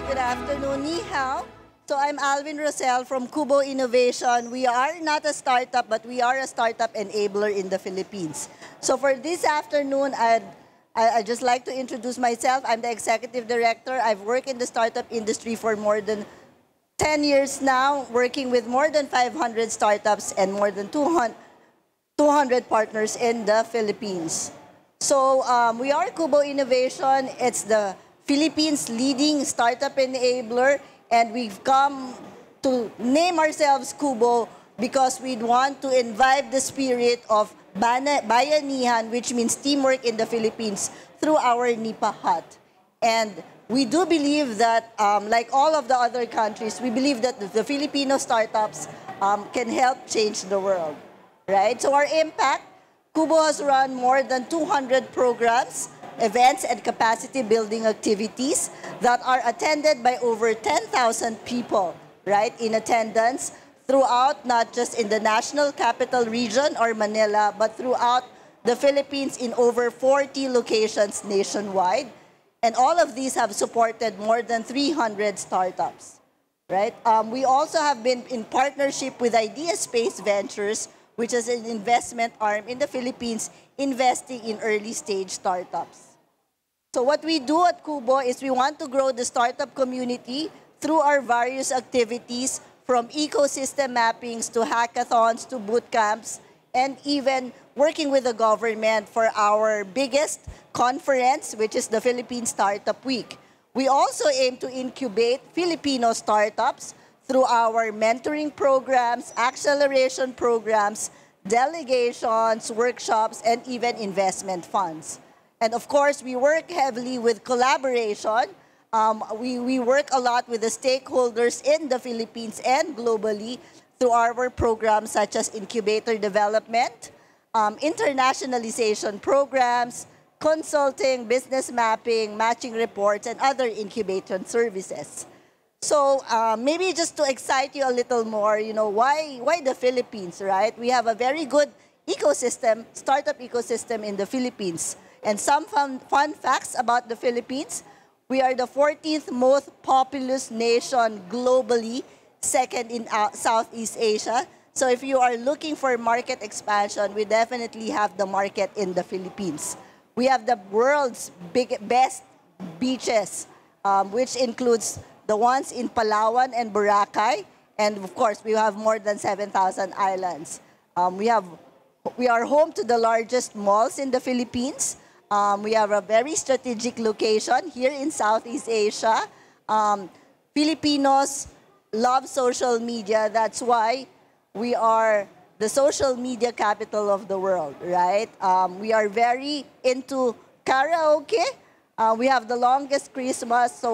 Good afternoon, Ni Hao. So I'm Alvin Rosell from Kubo Innovation. We are not a startup, but we are a startup enabler in the Philippines. So for this afternoon, I'd just like to introduce myself. I'm the executive director. I've worked in the startup industry for more than 10 years now, working with more than 500 startups and more than 200 partners in the Philippines. So we are Kubo Innovation. It's the Philippines' leading startup enabler, and we've come to name ourselves Kubo because we want to imbibe the spirit of bayanihan, which means teamwork in the Philippines, through our Nipa Hut. And we do believe that, like all of the other countries, we believe that the Filipino startups can help change the world, right? So our impact, Kubo has run more than 200 programs, events, and capacity building activities that are attended by over 10,000 people, right, in attendance throughout, not just in the national capital region or Manila, but throughout the Philippines in over 40 locations nationwide. And all of these have supported more than 300 startups, right? We also have been in partnership with Idea Space Ventures, which is an investment arm in the Philippines investing in early stage startups. So what we do at Kubo is we want to grow the startup community through our various activities, from ecosystem mappings to hackathons to boot camps, and even working with the government for our biggest conference, which is the Philippine Startup Week. We also aim to incubate Filipino startups through our mentoring programs, acceleration programs, delegations, workshops, and even investment funds. And of course, we work heavily with collaboration. We work a lot with the stakeholders in the Philippines and globally through our programs such as incubator development, internationalization programs, consulting, business mapping, matching reports, and other incubation services. So maybe just to excite you a little more, you know, why the Philippines, right? We have a very good ecosystem, startup ecosystem in the Philippines. And some fun facts about the Philippines: we are the 14th most populous nation globally, second in Southeast Asia. So if you are looking for market expansion, we definitely have the market in the Philippines. We have the world's best beaches, which includes the ones in Palawan and Boracay. And of course, we have more than 7,000 islands. We are home to the largest malls in the Philippines. We have a very strategic location here in Southeast Asia. Filipinos love social media. That's why we are the social media capital of the world, right? We are very into karaoke. We have the longest Christmas.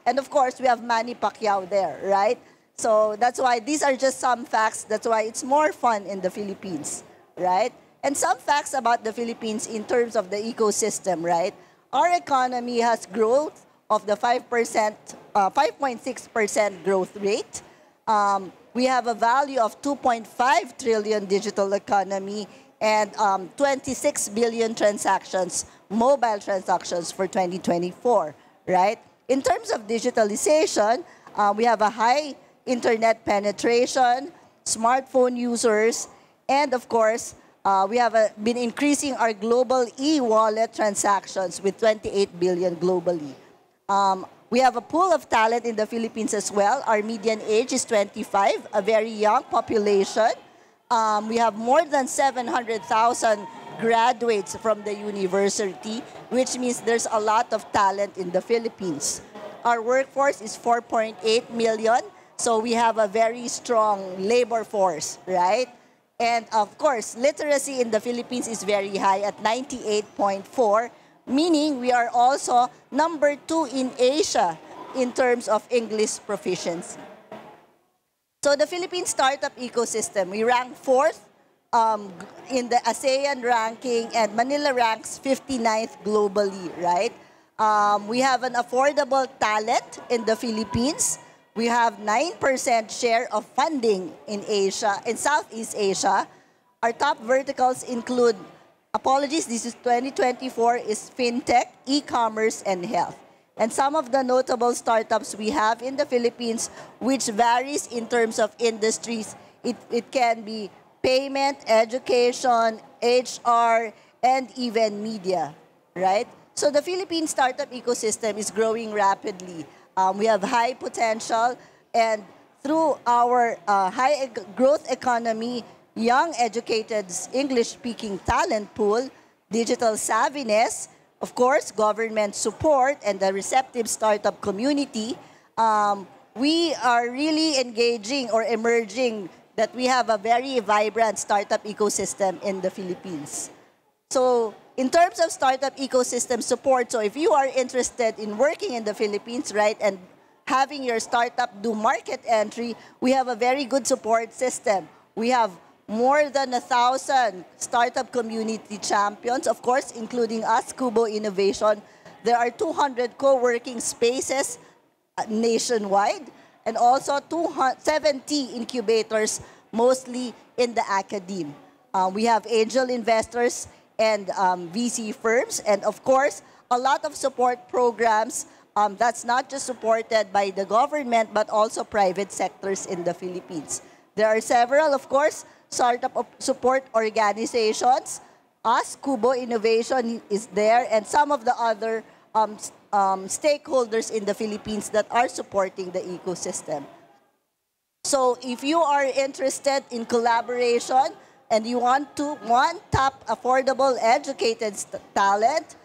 And of course, we have Manny Pacquiao there, right? So that's why these are just some facts. That's why it's more fun in the Philippines, right? And some facts about the Philippines in terms of the ecosystem, right? Our economy has growth of the 5.6% growth rate. We have a value of 2.5 trillion digital economy and 26 billion transactions, mobile transactions for 2024, right? In terms of digitalization, we have a high internet penetration, smartphone users, and of course, we have been increasing our global e-wallet transactions with 28 billion globally. We have a pool of talent in the Philippines as well. Our median age is 25, a very young population. We have more than 700,000 graduates from the university, which means there's a lot of talent in the Philippines. Our workforce is 4.8 million, so we have a very strong labor force, right? And of course, literacy in the Philippines is very high at 98.4, meaning we are also number 2 in Asia in terms of English proficiency. So the Philippine startup ecosystem, we rank 4th in the ASEAN ranking, and Manila ranks 59th globally, right? We have an affordable talent in the Philippines. We have 9% share of funding in Asia, in Southeast Asia. Our top verticals include, apologies, this is 2024, is fintech, e-commerce, and health. And some of the notable startups we have in the Philippines, which varies in terms of industries, it can be payment, education, HR, and even media, right? So the Philippine startup ecosystem is growing rapidly. We have high potential, and through our growth economy, young, educated, English-speaking talent pool, digital savviness, of course, government support, and the receptive startup community, we are really engaging or emerging that we have a very vibrant startup ecosystem in the Philippines. So in terms of startup ecosystem support, so if you are interested in working in the Philippines, right, and having your startup do market entry, we have a very good support system. We have more than 1,000 startup community champions, of course, including us, Kubo Innovation. There are 200 co-working spaces nationwide, and also 270 incubators, mostly in the academe. We have angel investors and VC firms, and of course, a lot of support programs that's not just supported by the government, but also private sectors in the Philippines. There are several, of course, startup support organizations. Us, Kubo Innovation is there, and some of the other stakeholders in the Philippines that are supporting the ecosystem. So if you are interested in collaboration and you want to, tap affordable, educated talent,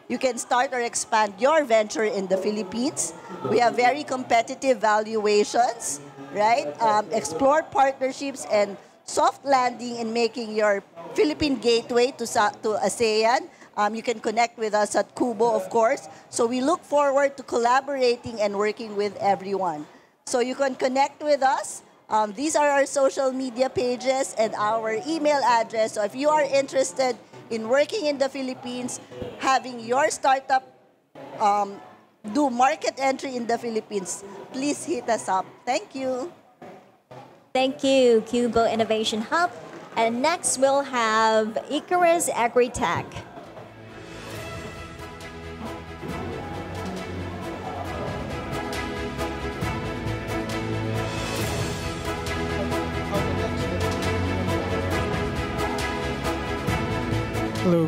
you can start or expand your venture in the Philippines. We have very competitive valuations, right? Explore partnerships and soft landing in making your Philippine gateway to ASEAN. You can connect with us at Kubo, of course. So we look forward to collaborating and working with everyone. So you can connect with us. These are our social media pages and our email address. So if you are interested in working in the Philippines, having your startup do market entry in the Philippines, please hit us up. Thank you. Thank you, Kubo Innovation Hub. And next we'll have Icarus Agritech. Hello.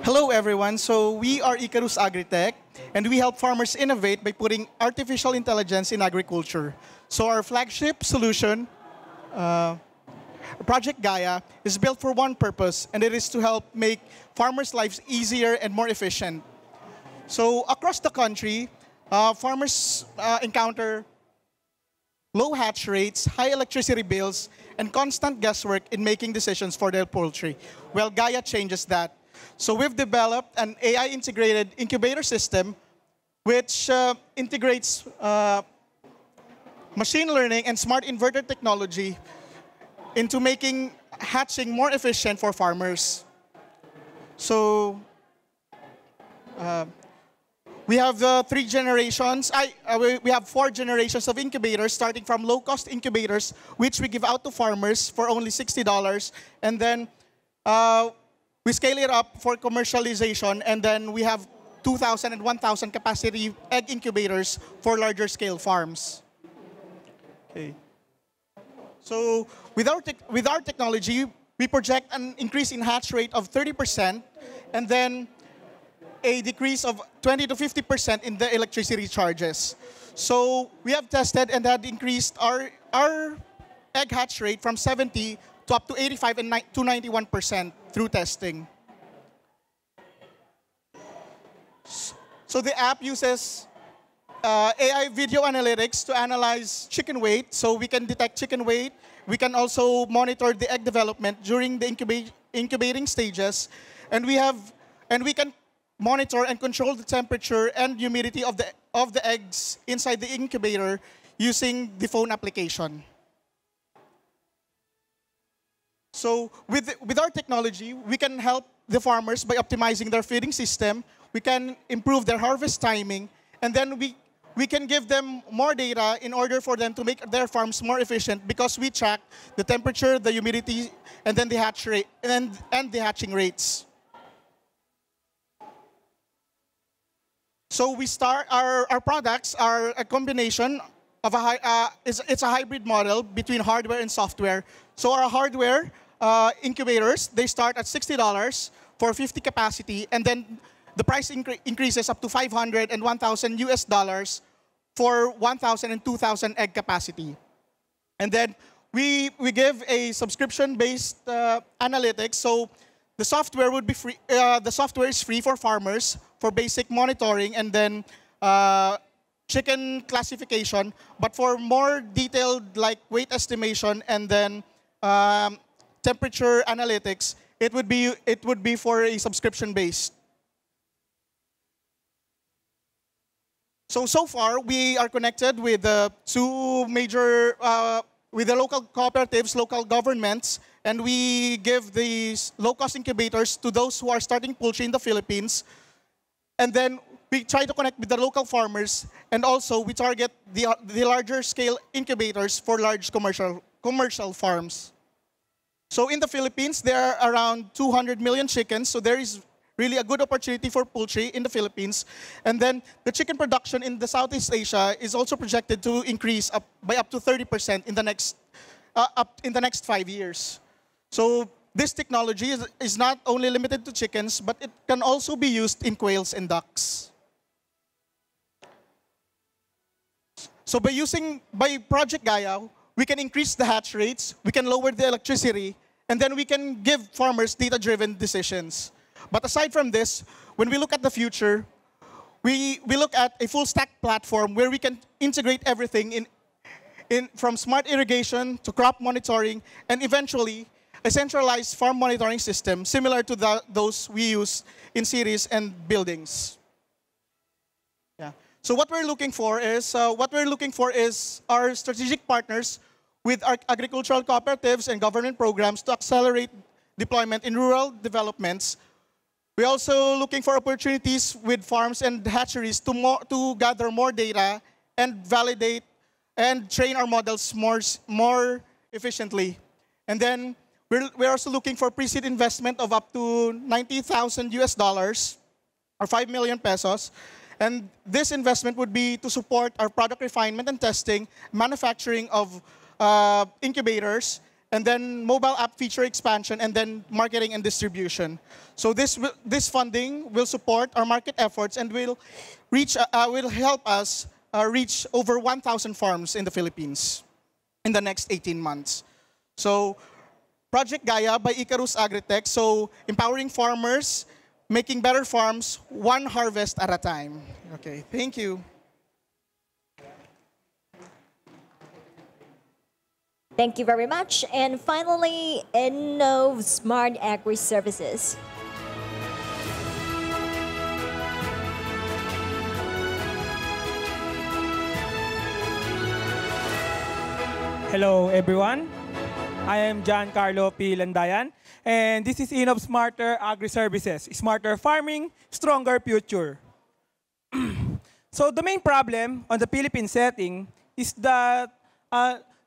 Hello, everyone. So we are Icarus Agritech, and we help farmers innovate by putting artificial intelligence in agriculture. So our flagship solution, Project Gaia, is built for one purpose, and it is to help make farmers' lives easier and more efficient. So across the country, farmers encounter low hatch rates, high electricity bills, and constant guesswork in making decisions for their poultry. Well, Gaia changes that. So we've developed an AI-integrated incubator system which integrates machine learning and smart inverter technology into making hatching more efficient for farmers. So we have three generations. We have 4 generations of incubators, starting from low-cost incubators, which we give out to farmers for only $60. And then we scale it up for commercialization, and then we have 2,000 and 1,000 capacity egg incubators for larger scale farms. Okay. So with our technology, we project an increase in hatch rate of 30%, and then a decrease of 20 to 50% in the electricity charges. So we have tested and had increased our egg hatch rate from 70 to up to 85 and to 91% through testing. So the app uses AI video analytics to analyze chicken weight, so we can detect chicken weight. We can also monitor the egg development during the incubating stages, and we can monitor and control the temperature and humidity of the eggs inside the incubator using the phone application. So with our technology, we can help the farmers by optimizing their feeding system. We can improve their harvest timing, and then we can give them more data in order for them to make their farms more efficient, because we track the temperature, the humidity, and then the hatch rate and the hatching rates. So we start our products are a combination of it's a hybrid model between hardware and software. So our hardware incubators, they start at $60 for 50 capacity, and then the price increases up to 500 and 1,000 US dollars for 1,000 and 2,000 egg capacity. And then we give a subscription-based analytics. So the software would be free. The software is free for farmers for basic monitoring and then chicken classification. But for more detailed, like weight estimation and then temperature analytics, it would be for a subscription-based. So far, we are connected with two major, with the local cooperatives, local governments, and we give these low-cost incubators to those who are starting poultry in the Philippines. And then we try to connect with the local farmers, and also we target the larger scale incubators for large commercial farms. So in the Philippines, there are around 200 million chickens, so there is really a good opportunity for poultry in the Philippines. And then the chicken production in the Southeast Asia is also projected to increase by up to 30% in the next 5 years. So this technology is not only limited to chickens, but it can also be used in quails and ducks. So by Project Gaia, we can increase the hatch rates, we can lower the electricity, and then we can give farmers data-driven decisions. But aside from this, when we look at the future, we look at a full stack platform where we can integrate everything from smart irrigation to crop monitoring, and eventually a centralized farm monitoring system similar to those we use in cities and buildings. Yeah. So what we're looking for is our strategic partners with our agricultural cooperatives and government programs to accelerate deployment in rural developments. We're also looking for opportunities with farms and hatcheries to gather more data and validate and train our models more efficiently. And then we're also looking for pre-seed investment of up to 90,000 US dollars or 5 million pesos. And this investment would be to support our product refinement and testing, manufacturing of incubators, and then mobile app feature expansion, and then marketing and distribution. So this funding will support our market efforts and will help us reach over 1,000 farms in the Philippines in the next 18 months. So Project Gaia by Icarus Agritech, so empowering farmers, making better farms, one harvest at a time. Okay, thank you. Thank you very much. And finally, Innov Smart Agri Services. Hello, everyone. I am Giancarlo P. Landayan, and this is Innov Smarter Agri Services. Smarter farming, stronger future. So the main problem on the Philippine setting is that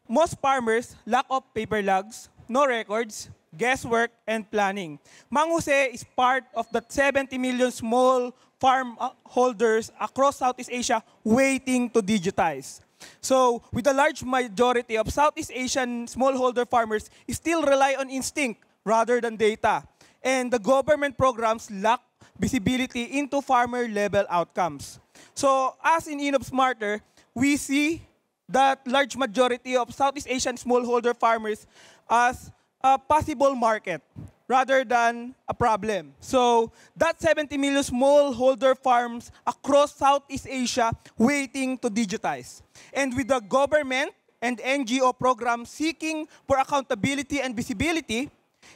most farmers lack of paper logs, no records, guesswork, and planning. Mang Jose is part of the 70 million small farm holders across Southeast Asia waiting to digitize. So, with a large majority of Southeast Asian smallholder farmers still rely on instinct rather than data. And the government programs lack visibility into farmer-level outcomes. So, as in Innov Smarter, we see that large majority of Southeast Asian smallholder farmers as a possible market rather than a problem. So that 70 million smallholder farms across Southeast Asia waiting to digitize. And with the government and NGO programs seeking for accountability and visibility,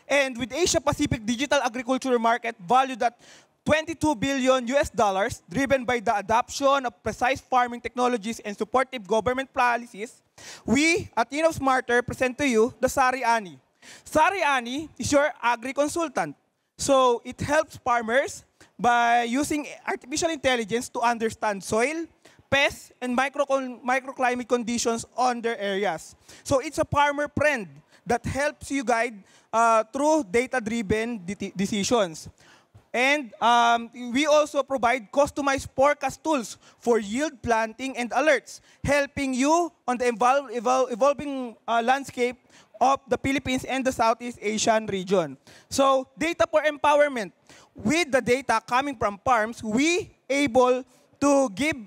and with Asia Pacific digital agriculture market valued at 22 billion US dollars, driven by the adoption of precise farming technologies and supportive government policies, we at Innov Smarter present to you the Sari Ani. Sari Ani is your agri-consultant. So it helps farmers by using artificial intelligence to understand soil, pests, and microclimate conditions on their areas. So it's a farmer friend that helps you guide through data-driven decisions. And we also provide customized forecast tools for yield planting and alerts, helping you on the evolving landscape of the Philippines and the Southeast Asian region. So, data for empowerment. With the data coming from farms, we able to give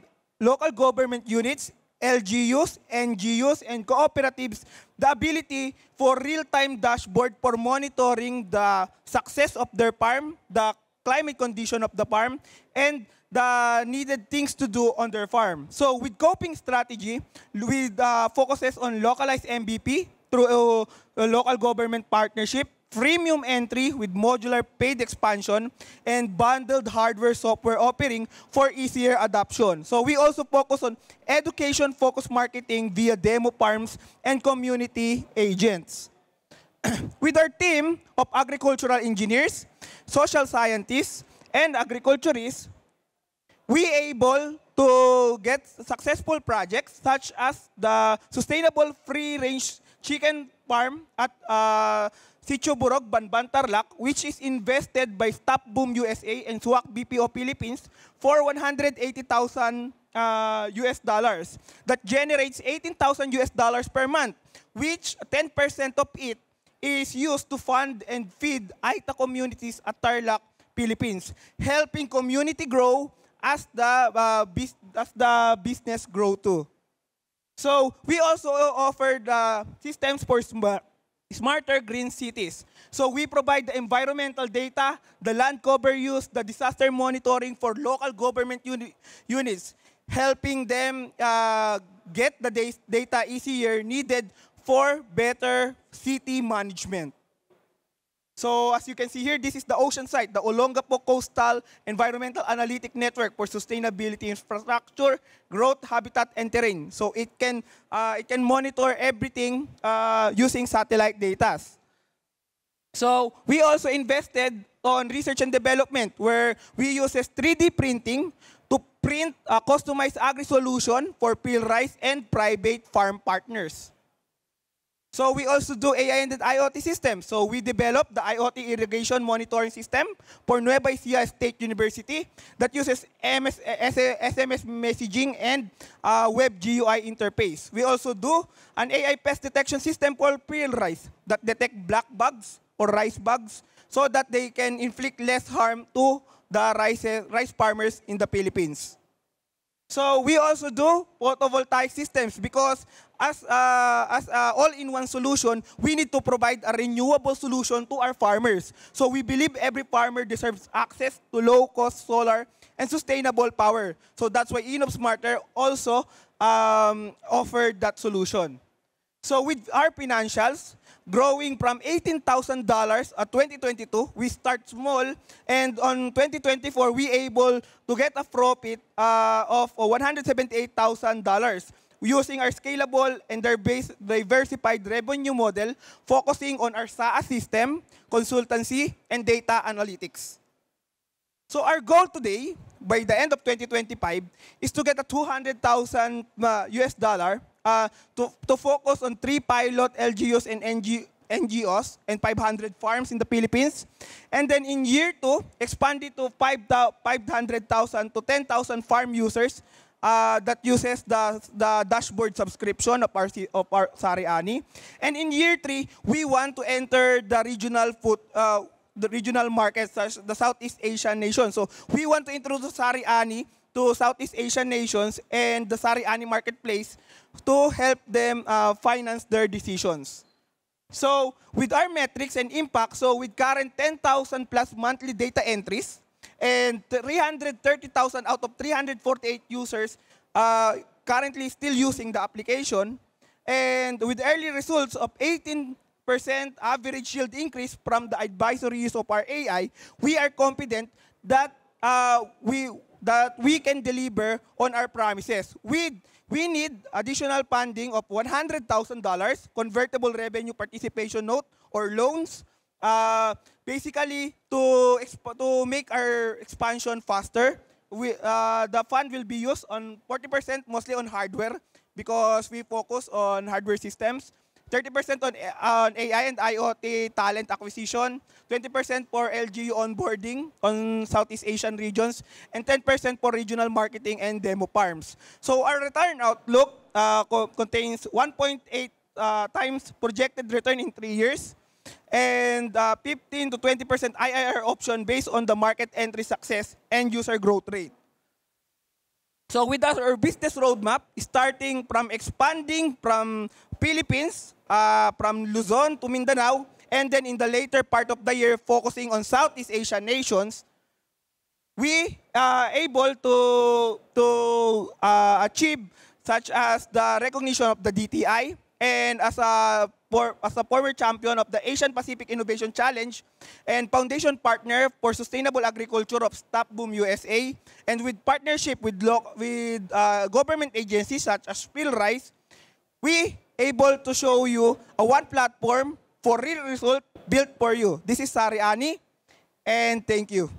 local government units, LGUs, NGUs, and cooperatives the ability for real-time dashboard for monitoring the success of their farm, the climate condition of the farm, and the needed things to do on their farm. So with coping strategy, with focuses on localized MVP through a local government partnership, freemium entry with modular paid expansion, and bundled hardware-software offering for easier adoption. So we also focus on education-focused marketing via demo farms and community agents. With our team of agricultural engineers, social scientists, and agriculturists, we able to get successful projects such as the sustainable free-range chicken farm at Sitio Burog, Banban, Tarlac, which is invested by Stop Boom USA and SWAC BPO Philippines for 180,000 US dollars. That generates 18,000 US dollars per month, which 10% of it is used to fund and feed Aita communities at Tarlac, Philippines, helping community grow as the business grow too. So we also offer the systems for smarter green cities. So we provide the environmental data, the land cover use, the disaster monitoring for local government units, helping them get the data easier needed for better city management. So as you can see here, this is the ocean site, the Olongapo Coastal Environmental Analytic Network for Sustainability Infrastructure, Growth, Habitat, and Terrain. So it can monitor everything using satellite data. So we also invested on research and development where we use 3D printing to print a customized agri-solution for field rice and private farm partners. So we also do AI and IoT systems. So we developed the IoT irrigation monitoring system for Nueva Ecija State University that uses SMS messaging and web GUI interface. We also do an AI pest detection system for field rice that detect black bugs or rice bugs so that they can inflict less harm to the rice farmers in the Philippines. So we also do photovoltaic systems because as all-in-one solution, we need to provide a renewable solution to our farmers. So we believe every farmer deserves access to low-cost solar and sustainable power. So that's why InnovSmarter also offered that solution. So with our financials, growing from $18,000 at 2022, we start small, and on 2024, we able to get a profit of $178,000 using our scalable and diversified revenue model, focusing on our SaaS system, consultancy, and data analytics. So our goal today, by the end of 2025, is to get a $200,000 US dollar to focus on 3 pilot LGUs and NGOs and 500 farms in the Philippines. And then in year 2, expand it to 500,000 to 10,000 farm users that uses the dashboard subscription of our Sari-Ani. And in year 3, we want to enter the regional markets, such the Southeast Asian nations. So we want to introduce Sari-Ani to Southeast Asian nations and the Sari-Ani marketplace to help them finance their decisions. So with our metrics and impact, so with current 10,000 plus monthly data entries and 330,000 out of 348 users currently still using the application, and with early results of 18% average yield increase from the advisory use of our AI, we are confident that we can deliver on our promises. We need additional funding of $100,000, convertible revenue participation note or loans, basically to make our expansion faster. The fund will be used on 40% mostly on hardware because we focus on hardware systems, 30% on AI and IoT talent acquisition, 20% for LGU onboarding on Southeast Asian regions, and 10% for regional marketing and demo farms. So our return outlook contains 1.8 times projected return in 3 years, and 15 to 20% IRR option based on the market entry success and user growth rate. So with our business roadmap, starting from expanding from Philippines, from Luzon to Mindanao, and then in the later part of the year, focusing on Southeast Asian nations, we able to achieve such as the recognition of the DTI, and as a former champion of the Asian Pacific Innovation Challenge and foundation partner for sustainable agriculture of Stop Boom USA, and with partnership with government agencies such as PhilRice, we able to show you a one platform for real result built for you. This is Sari Ani, and thank you.